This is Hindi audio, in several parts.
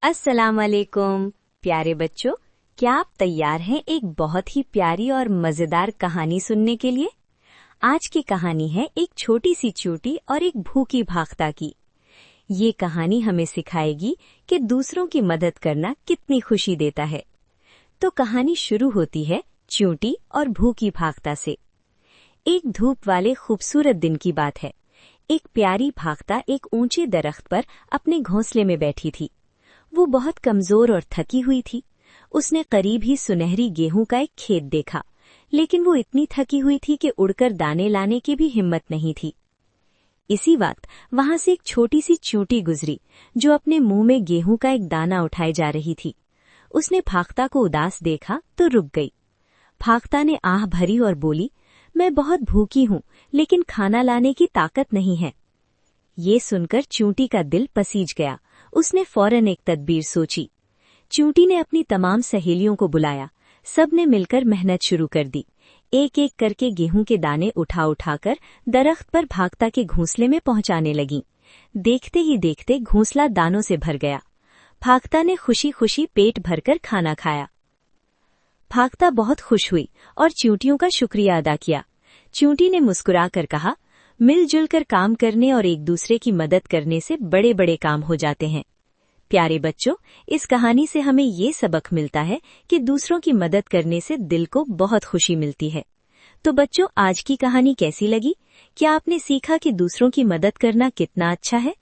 अस्सलाम वालेकुम प्यारे बच्चों, क्या आप तैयार हैं एक बहुत ही प्यारी और मजेदार कहानी सुनने के लिए? आज की कहानी है एक छोटी सी चींटी और एक भूखी भाख्ता की। ये कहानी हमें सिखाएगी कि दूसरों की मदद करना कितनी खुशी देता है। तो कहानी शुरू होती है चींटी और भूखी भाख्ता से। एक धूप वाले खूबसूरत दिन की बात है। एक प्यारी भाख्ता एक ऊंचे दरख्त पर अपने घोंसले में बैठी थी। वो बहुत कमजोर और थकी हुई थी। उसने करीब ही सुनहरी गेहूं का एक खेत देखा, लेकिन वो इतनी थकी हुई थी कि उड़कर दाने लाने की भी हिम्मत नहीं थी। इसी वक्त वहां से एक छोटी सी चींटी गुजरी, जो अपने मुंह में गेहूं का एक दाना उठाए जा रही थी। उसने भाख्ता को उदास देखा तो रुक गई। भाख्ता ने आह भरी और बोली, मैं बहुत भूखी हूं, लेकिन खाना लाने की ताकत नहीं है। ये सुनकर चींटी का दिल पसीज गया। उसने फौरन एक तदबीर सोची। चींटी ने अपनी तमाम सहेलियों को बुलाया। सब ने मिलकर मेहनत शुरू कर दी। एक एक करके गेहूं के दाने उठा उठाकर दरख्त पर भाख्ता के घोंसले में पहुंचाने लगीं। देखते ही देखते घोंसला दानों से भर गया। भाख्ता ने खुशी खुशी पेट भरकर खाना खाया। भाख्ता बहुत खुश हुई और चींटियों का शुक्रिया अदा किया। चींटी ने मुस्कुराकर कहा, मिलजुल कर काम करने और एक दूसरे की मदद करने से बड़े बड़े काम हो जाते हैं। प्यारे बच्चों, इस कहानी से हमें ये सबक मिलता है कि दूसरों की मदद करने से दिल को बहुत खुशी मिलती है। तो बच्चों, आज की कहानी कैसी लगी? क्या आपने सीखा कि दूसरों की मदद करना कितना अच्छा है?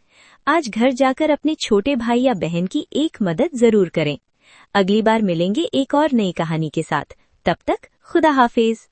आज घर जाकर अपने छोटे भाई या बहन की एक मदद जरूर करें। अगली बार मिलेंगे एक और नई कहानी के साथ। तब तक खुदा हाफिज।